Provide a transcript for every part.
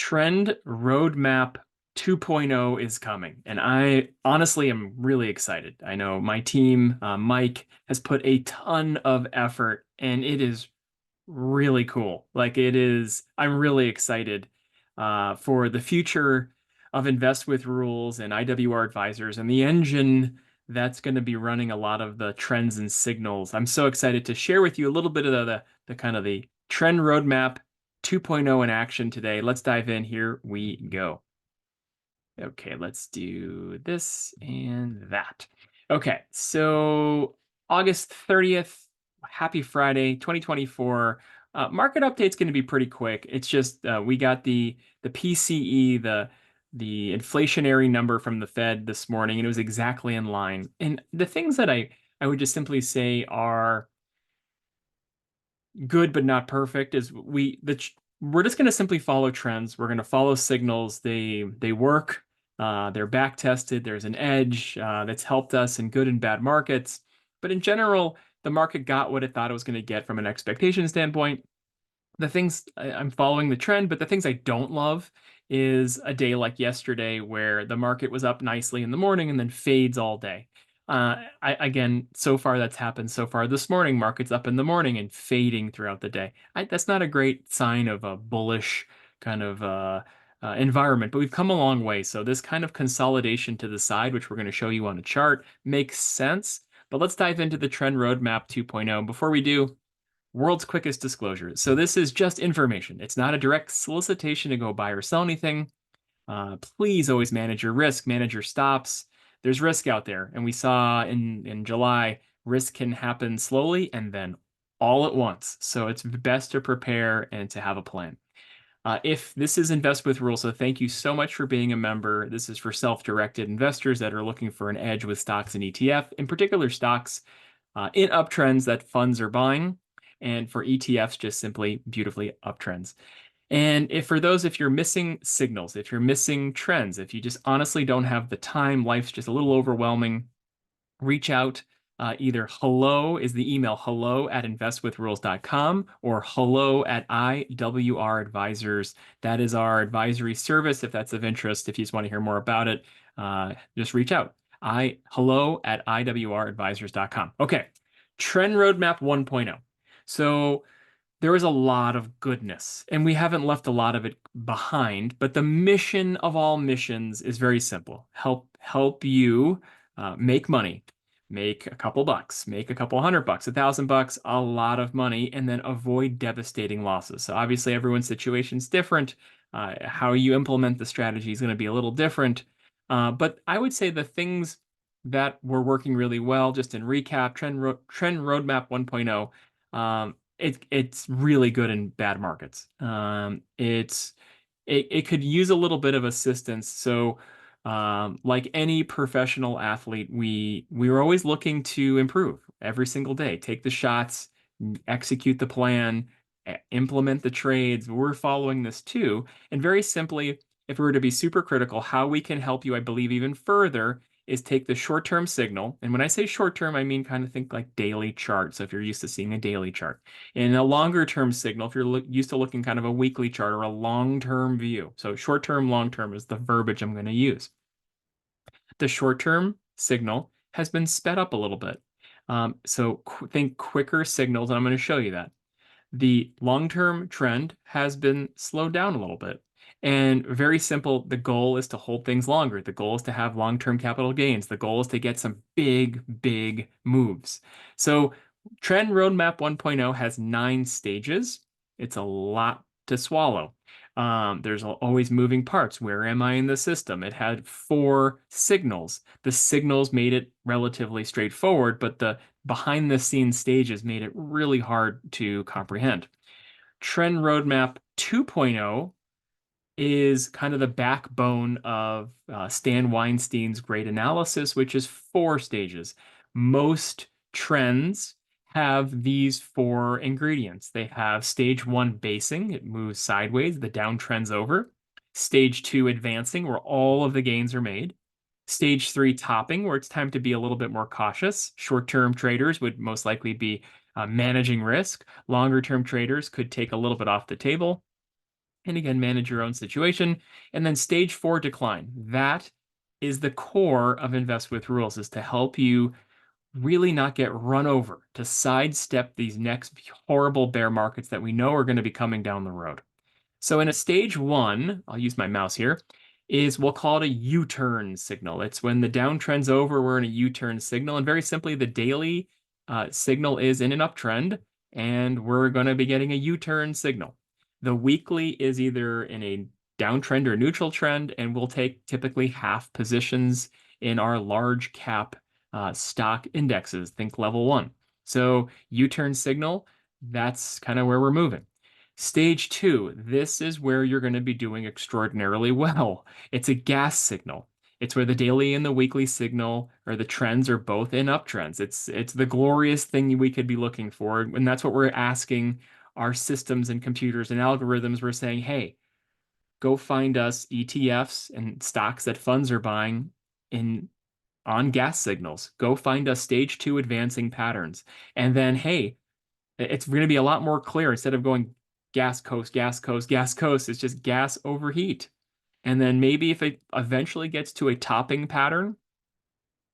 Trend Roadmap 2.0 is coming, and I honestly am really excited. I know my team, Mike, has put a ton of effort, and it is really cool. I'm really excited for the future of Invest with Rules and IWR Advisors and the engine that's going to be running a lot of the trends and signals. I'm so excited to share with you a little bit of the kind of the Trend Roadmap 2.0 in action today. Let's dive in. Here we go. Okay, let's do this and that. Okay, so August 30th, happy Friday, 2024. Market update's going to be pretty quick. It's just we got the PCE, the inflationary number from the Fed this morning, and it was exactly in line. And the things that I would just simply say are good but not perfect is we're just going to simply follow trends. We're going to follow signals. They work. They're back tested. There's an edge that's helped us in good and bad markets. But in general, the market got what it thought it was going to get from an expectation standpoint. I'm following the trend, but the things I don't love is a day like yesterday where the market was up nicely in the morning and then fades all day. Again, so far that's happened so far this morning. Market's up in the morning and fading throughout the day. That's not a great sign of a bullish kind of environment, but we've come a long way. So this kind of consolidation to the side, which we're going to show you on a chart, makes sense. But let's dive into the Trend Roadmap 2.0. Before we do, world's quickest disclosure. So this is just information. It's not a direct solicitation to go buy or sell anything. Please always manage your risk, manage your stops. There's risk out there. And we saw in July, risk can happen slowly and then all at once. So it's best to prepare and to have a plan. If this is Invest with Rules, so thank you so much for being a member. This is for self-directed investors that are looking for an edge with stocks and ETF, in particular stocks in uptrends that funds are buying, and for ETFs, just simply beautifully uptrends. And if you're missing signals, if you're missing trends, if you just honestly don't have the time, life's just a little overwhelming, reach out. Either hello is the email hello@investwithrules.com or hello at IWR Advisors. That is our advisory service. If that's of interest, if you just want to hear more about it, just reach out. Hello at IWRadvisors.com. Okay, Trend Roadmap 1.0. So there is a lot of goodness, and we haven't left a lot of it behind, but the mission of all missions is very simple. Help you make money, make a couple bucks, make a couple $100, $1,000, a lot of money, and then avoid devastating losses. So obviously everyone's situation is different. How you implement the strategy is going to be a little different. But I would say the things that were working really well, just in recap, Trend Roadmap 1.0, it's really good in bad markets. It could use a little bit of assistance. So like any professional athlete, we were always looking to improve every single day, take the shots, execute the plan, implement the trades. We're following this too. And very simply, if we were to be super critical, how we can help you, I believe, even further is take the short-term signal. And when I say short-term, I mean kind of think like daily chart. So if you're used to seeing a daily chart. In a longer-term signal, if you're used to looking kind of a weekly chart or a long-term view. So short-term, long-term is the verbiage I'm going to use. The short-term signal has been sped up a little bit. So think quicker signals, and I'm going to show you that. The long-term trend has been slowed down a little bit. And very simple, the goal is to hold things longer. The goal is to have long-term capital gains. The goal is to get some big, big moves. So Trend Roadmap 1.0 has 9 stages. It's a lot to swallow. There's always moving parts. Where am I in the system? It had 4 signals. The signals made it relatively straightforward, but the behind the scenes stages made it really hard to comprehend. Trend Roadmap 2.0 is kind of the backbone of Stan Weinstein's great analysis, which is 4 stages. Most trends have these 4 ingredients. They have stage 1 basing, it moves sideways, the downtrend's over. Stage 2 advancing, where all of the gains are made. Stage 3 topping, where it's time to be a little bit more cautious. Short-term traders would most likely be managing risk. Longer-term traders could take a little bit off the table. And again, manage your own situation. And then stage 4 decline. That is the core of Invest with Rules, is to help you really not get run over, to sidestep these next horrible bear markets that we know are going to be coming down the road. So in a stage 1, I'll use my mouse here, is we'll call it a U-turn signal. It's when the downtrend's over, we're in a U-turn signal. And very simply, the daily signal is in an uptrend, and we're going to be getting a U-turn signal. The weekly is either in a downtrend or neutral trend, and we'll take typically half positions in our large cap stock indexes. Think level 1. So U-turn signal, that's kind of where we're moving. Stage 2, this is where you're going to be doing extraordinarily well. It's a gas signal. It's where the daily and the weekly signal or the trends are both in uptrends. It's the glorious thing we could be looking for. And that's what we're asking our systems and computers and algorithms. We're saying, hey, go find us ETFs and stocks that funds are buying on gas signals. Go find us stage 2 advancing patterns. And then, hey, it's going to be a lot more clear. Instead of going gas coast, gas coast, gas coast, it's just gas overheat. And then maybe if it eventually gets to a topping pattern,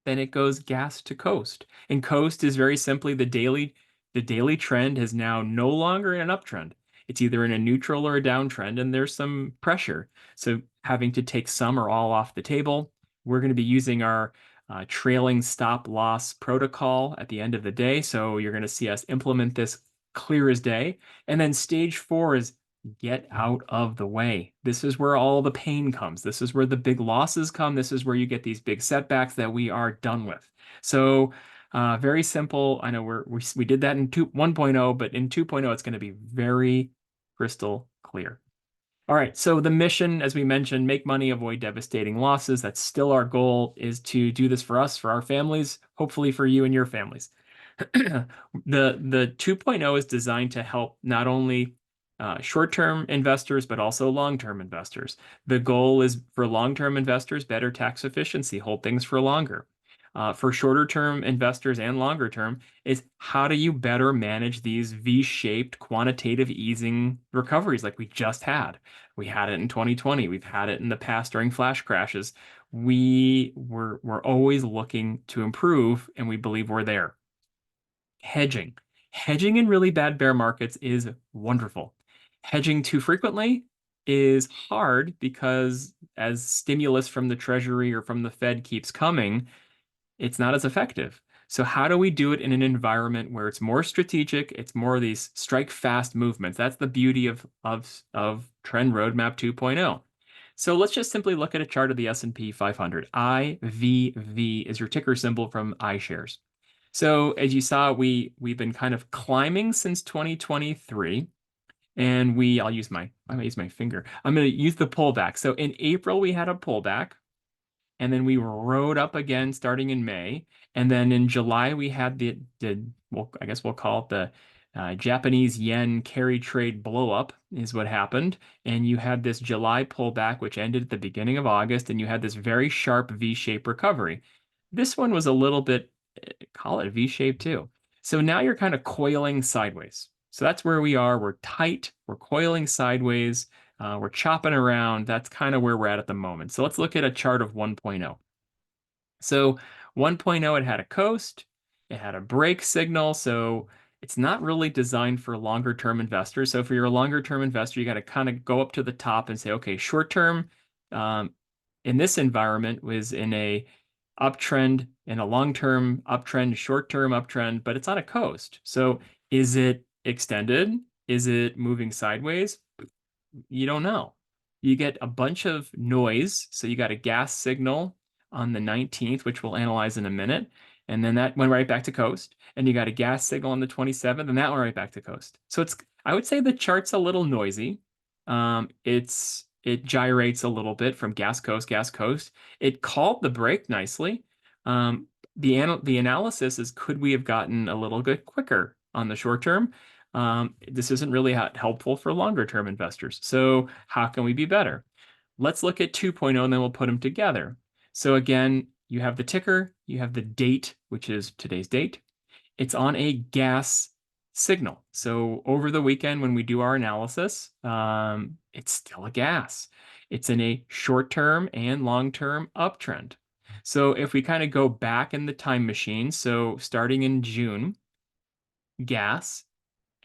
then it goes gas to coast. And coast is very simply the daily trend is now no longer in an uptrend. It's either in a neutral or a downtrend, and there's some pressure. So having to take some or all off the table, we're going to be using our trailing stop loss protocol at the end of the day. So you're going to see us implement this clear as day. And then stage 4 is get out of the way. This is where all the pain comes. This is where the big losses come. This is where you get these big setbacks that we are done with. So very simple. I know we did that in 1.0, but in 2.0, it's going to be very crystal clear. All right, so the mission, as we mentioned, make money, avoid devastating losses. That's still our goal, is to do this for us, for our families, hopefully for you and your families. The 2.0 is designed to help not only short-term investors, but also long-term investors. The goal is for long-term investors, better tax efficiency, hold things for longer. For shorter-term investors and longer-term is how do you better manage these V-shaped quantitative easing recoveries like we just had. We had it in 2020. We've had it in the past during flash crashes. We're always looking to improve, and we believe we're there. Hedging. Hedging in really bad bear markets is wonderful. Hedging too frequently is hard because as stimulus from the Treasury or from the Fed keeps coming, it's not as effective. So how do we do it in an environment where it's more strategic? It's more of these strike fast movements. That's the beauty of Trend Roadmap 2.0. So let's just simply look at a chart of the S&P 500. IVV is your ticker symbol from iShares. So as you saw, we've been kind of climbing since 2023. And I'm gonna use my finger. I'm gonna use the pullback. So in April, we had a pullback. And then we rode up again starting in May. And then in July, we had well, I guess we'll call it the Japanese yen carry trade blow up is what happened. And you had this July pullback, which ended at the beginning of August, and you had this very sharp V-shaped recovery. This one was a little bit, call it V-shaped too. So now you're kind of coiling sideways. So that's where we are. We're tight, we're coiling sideways. We're chopping around. That's kind of where we're at the moment. So let's look at a chart of 1.0. So 1.0, it had a coast, it had a break signal. So it's not really designed for longer term investors. So if you're a longer term investor, you got to kind of go up to the top and say, okay, short term in this environment was in a uptrend, in a long term uptrend, short term uptrend, but it's on a coast. So is it extended? Is it moving sideways? You don't know. You get a bunch of noise. So you got a gas signal on the 19th, which we'll analyze in a minute. And then that went right back to coast. And you got a gas signal on the 27th, and that went right back to coast. So I would say the chart's a little noisy. It gyrates a little bit from gas coast. It called the break nicely. The analysis is, could we have gotten a little bit quicker on the short term? This isn't really helpful for longer term investors. So how can we be better? Let's look at 2.0 and then we'll put them together. So again, you have the ticker, you have the date, which is today's date. It's on a gas signal. So over the weekend, when we do our analysis, it's still a gas. It's in a short-term and long-term uptrend. So if we kind of go back in the time machine, so starting in June, gas,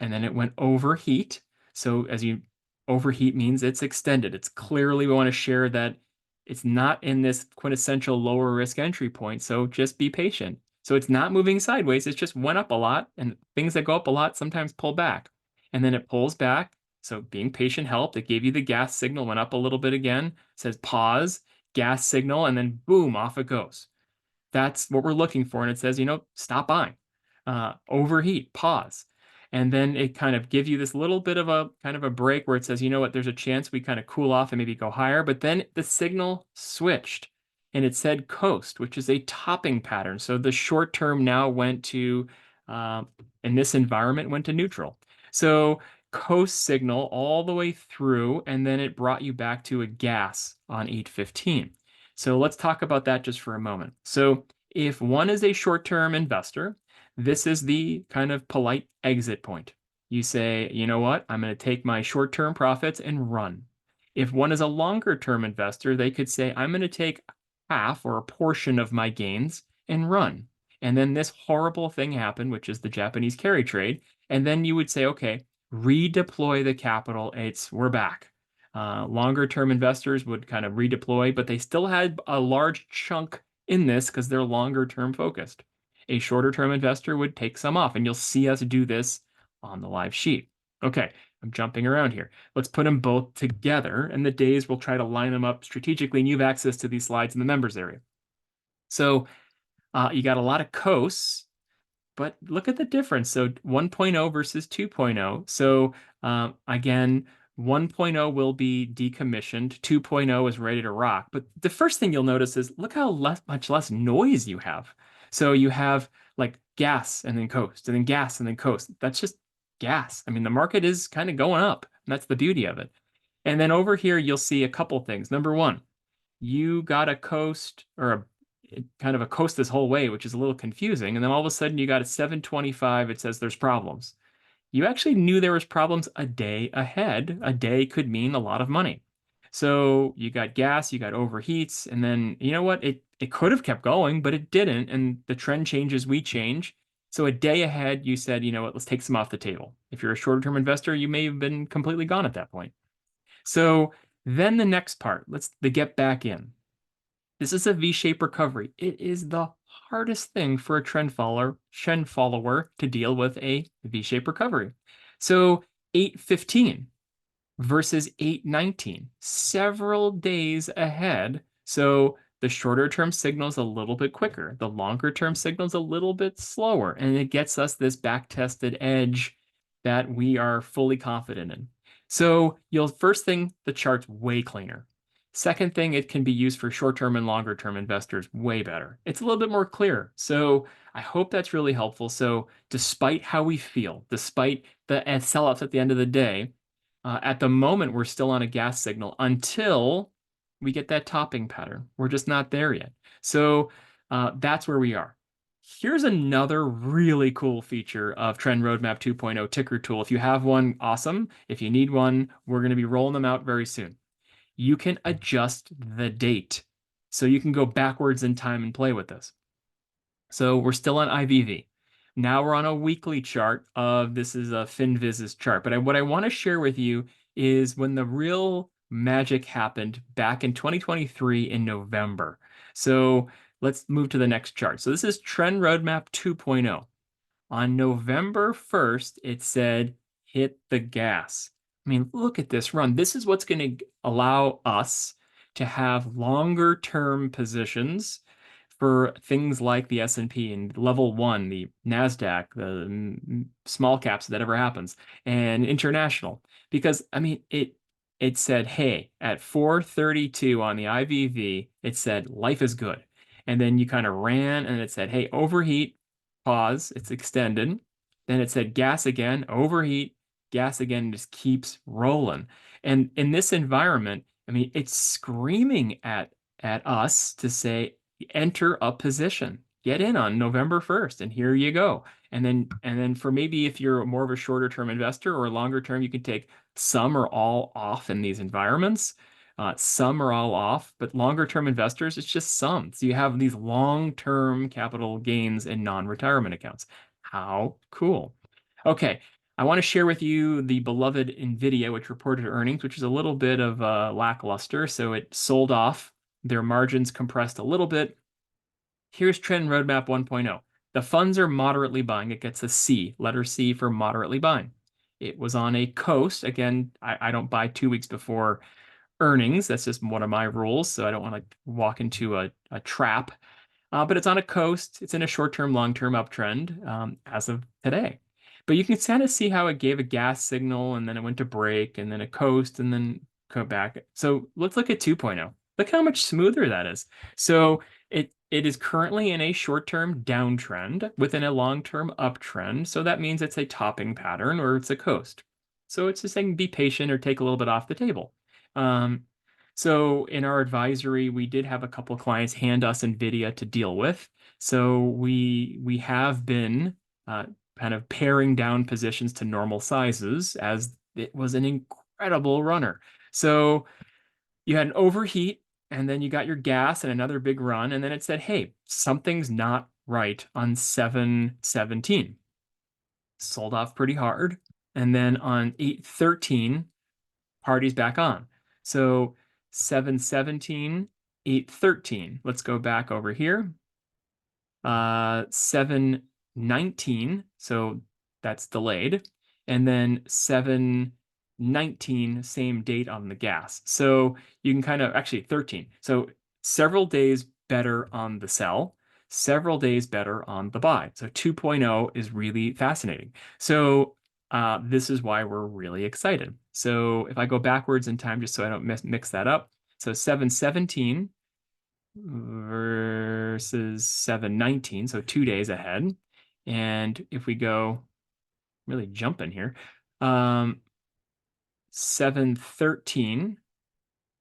and then it went overheat. So as you overheat means it's extended. It's clearly we want to share that it's not in this quintessential lower risk entry point. So just be patient. So it's not moving sideways. It just went up a lot, and things that go up a lot sometimes pull back. And then it pulls back. So being patient helped. It gave you the gas signal, went up a little bit again, says pause, gas signal, and then boom, off it goes. That's what we're looking for. And it says, stop buying, overheat, pause. And then it kind of gives you this little bit of a kind of a break where it says, you know what, there's a chance we kind of cool off and maybe go higher. But then the signal switched and it said coast, which is a topping pattern. So the short term now went to, in this environment, went to neutral. So coast signal all the way through, and then it brought you back to a gas on 8:15. So let's talk about that just for a moment. So if one is a short-term investor, this is the kind of polite exit point. You say, you know what, I'm going to take my short-term profits and run. If one is a longer-term investor, they could say, I'm going to take half or a portion of my gains and run. And then this horrible thing happened, which is the Japanese carry trade. And then you would say, okay, redeploy the capital. We're back. Longer term investors would kind of redeploy, but they still had a large chunk in this because they're longer term focused. A shorter term investor would take some off, and you'll see us do this on the live sheet. Okay, I'm jumping around here. Let's put them both together, and the days we'll try to line them up strategically, and you have access to these slides in the members area. So you got a lot of coasts, but look at the difference. So 1.0 versus 2.0. So again, 1.0 will be decommissioned. 2.0 is ready to rock. But the first thing you'll notice is look how much less noise you have. So you have like gas and then coast and then gas and then coast. That's just gas. I mean, the market is kind of going up. And that's the beauty of it. And then over here, you'll see a couple things. Number one, you got a coast or kind of a coast this whole way, which is a little confusing. And then all of a sudden you got a 725. It says there's problems. You actually knew there was problems a day ahead. A day could mean a lot of money. So you got gas, you got overheats, and then you know what? It could have kept going, but it didn't. And the trend changes, we change. So a day ahead, you said, you know what, let's take some off the table. If you're a shorter term investor, you may have been completely gone at that point. So then the next part, let's the get back in. This is a V-shaped recovery. It is the hardest thing for a trend follower to deal with a V-shaped recovery. So 8:15 versus 8:19, several days ahead. So the shorter term signal is a little bit quicker. The longer term signal is a little bit slower, and it gets us this back-tested edge that we are fully confident in. So you'll first thing, the chart's way cleaner. Second thing, it can be used for short-term and longer-term investors way better. It's a little bit more clear. So I hope that's really helpful. So despite how we feel, despite the sellouts at the end of the day, at the moment, we're still on a gas signal until we get that topping pattern. We're just not there yet. So that's where we are. Here's another really cool feature of Trend Roadmap 2.0 ticker tool. If you have one, awesome. If you need one, we're going to be rolling them out very soon. You can adjust the date. So you can go backwards in time and play with this. So we're still on IVV. Now we're on a weekly chart of this is a FinViz's chart. But what I want to share with you is when the real magic happened back in 2023 in November. So let's move to the next chart. So this is Trend Roadmap 2.0. On November 1st, it said hit the gas. I mean, look at this run. This is what's going to allow us to have longer term positions for things like the S&P and level one, the NASDAQ, the small caps, that ever happens, and international. Because, I mean, it said, hey, at 432 on the IVV, it said life is good. And then you kind of ran and it said, hey, overheat, pause, it's extended. Then it said gas again, overheat, gas again, just keeps rolling. And in this environment, I mean, it's screaming at us to say, enter a position. get in on November 1st, and here you go. And then for maybe if you're more of a shorter term investor or longer term, you can take some or all off in these environments. Some are all off, but longer term investors, it's just some. So you have these long term capital gains in non-retirement accounts. How cool. Okay. I want to share with you the beloved Nvidia, which reported earnings, which is a little bit of lackluster. So it sold off. Their margins compressed a little bit. Here's Trend Roadmap 1.0. The funds are moderately buying. It gets a C, letter C for moderately buying. It was on a coast. Again, I don't buy 2 weeks before earnings. That's just one of my rules. So I don't want to walk into a trap. But it's on a coast. It's in a short-term, long-term uptrend as of today. But you can kind of see how it gave a gas signal, and then it went to break, and then a coast, and then go back. So let's look at 2.0. Look how much smoother that is. So it is currently in a short-term downtrend within a long-term uptrend. So that means it's a topping pattern or it's a coast. So it's just saying be patient or take a little bit off the table. So in our advisory, we did have a couple of clients hand us NVIDIA to deal with. So we have been kind of paring down positions to normal sizes as it was an incredible runner. So you had an overheat, and then you got your gas and another big run, and then it said, hey, something's not right on 7/17. Sold off pretty hard. And then on 8/13, party's back on. So 7/17, 8/13. Let's go back over here. 7/19, so that's delayed. And then 7/19, same date on the gas. So you can kind of, actually 13. So several days better on the sell, several days better on the buy. So 2.0 is really fascinating. So this is why we're really excited. So if I go backwards in time, just so I don't mix that up. So 7/17 versus 7/19, so 2 days ahead. And if we go really jumping here, 7/13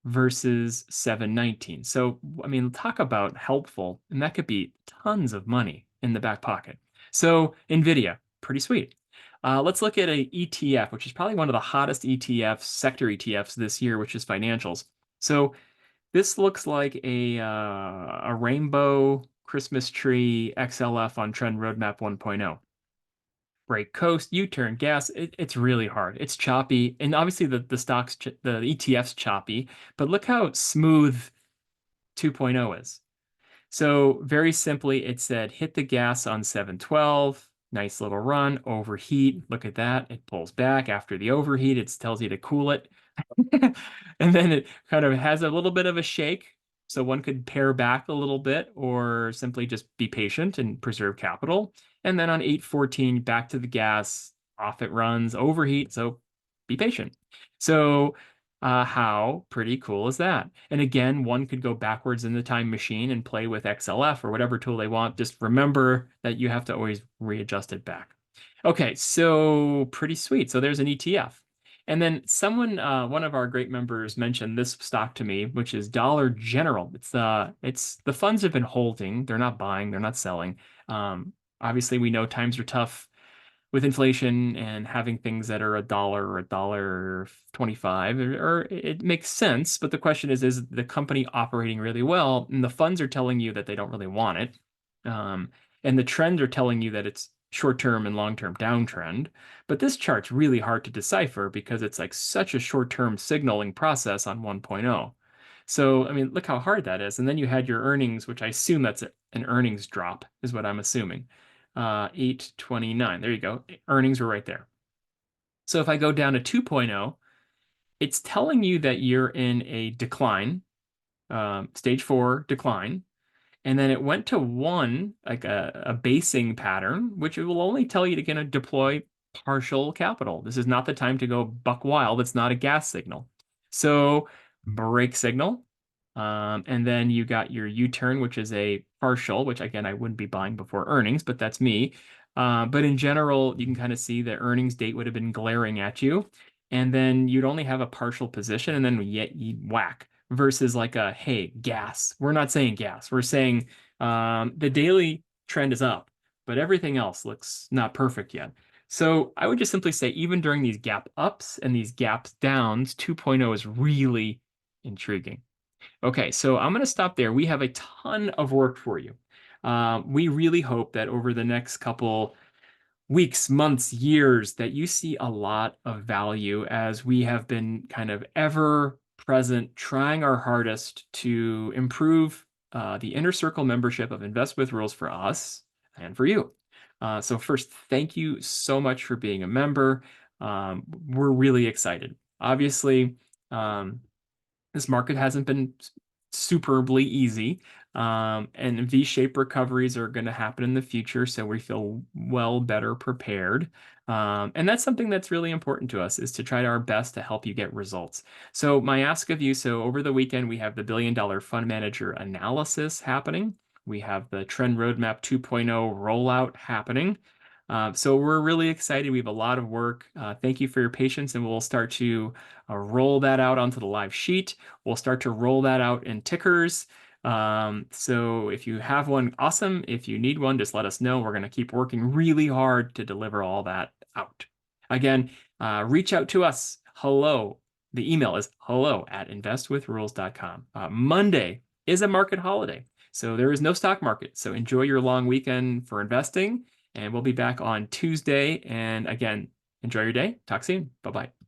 versus 7/19. So, I mean, talk about helpful, and that could be tons of money in the back pocket. So, NVIDIA, pretty sweet. Let's look at a ETF, which is probably one of the hottest ETFs, sector ETFs this year, which is financials. So this looks like a rainbow Christmas tree XLF on Trend Roadmap 1.0. Break coast, U-turn, gas. It's really hard. It's choppy, and obviously the stocks, the ETF's choppy. But look how smooth 2.0 is. So very simply, it said hit the gas on 7/12. Nice little run, overheat. Look at that. It pulls back after the overheat. It tells you to cool it. And then it kind of has a little bit of a shake. So one could pare back a little bit or simply just be patient and preserve capital. And then on 8/14, back to the gas, off it runs, overheat. So be patient. So how pretty cool is that? And again, one could go backwards in the time machine and play with XLF or whatever tool they want. Just remember that you have to always readjust it back. Okay, so pretty sweet. So there's an ETF. And then someone, one of our great members mentioned this stock to me, which is Dollar General. It's the funds have been holding. They're not buying, they're not selling. Obviously, we know times are tough with inflation and having things that are $1 or $1.25, or it makes sense. But the question is the company operating really well? And the funds are telling you that they don't really want it. And the trends are telling you that it's short-term and long-term downtrend. But this chart's really hard to decipher because it's like such a short-term signaling process on 1.0. So, I mean, look how hard that is. And then you had your earnings, which I assume that's an earnings drop, is what I'm assuming. 8/29. There you go. Earnings were right there. So if I go down to 2.0, it's telling you that you're in a decline, stage 4 decline. And then it went to 1, like a basing pattern, which it will only tell you to kind of deploy partial capital. This is not the time to go buck wild. It's not a gas signal. So break signal. And then you got your U-turn, which is a partial, which again, I wouldn't be buying before earnings, but that's me. But in general, you can kind of see the earnings date would have been glaring at you. And then you'd only have a partial position, and then you whack versus like a, hey, gas. We're not saying gas. We're saying the daily trend is up, but everything else looks not perfect yet. So I would just simply say, even during these gap ups and these gaps downs, 2.0 is really intriguing. Okay, so I'm going to stop there. We have a ton of work for you. We really hope that over the next couple weeks, months, years, that you see a lot of value as we have been kind of ever present, trying our hardest to improve the inner circle membership of Invest with Rules for us and for you. So first, thank you so much for being a member. We're really excited. Obviously, this market hasn't been superbly easy, and V-shaped recoveries are going to happen in the future, so we feel well better prepared. And that's something that's really important to us, is to try our best to help you get results. So my ask of you, so over the weekend, we have the $1 Billion Fund Manager analysis happening. We have the Trend Roadmap 2.0 rollout happening. So we're really excited. We have a lot of work. Thank you for your patience, and we'll start to roll that out onto the live sheet. We'll start to roll that out in tickers. So if you have one, awesome. If you need one, just let us know. We're going to keep working really hard to deliver all that out. Again, reach out to us. Hello. The email is hello@investwithrules.com. Monday is a market holiday, so there is no stock market. So enjoy your long weekend for investing, and we'll be back on Tuesday. And again, enjoy your day. Talk soon. Bye-bye.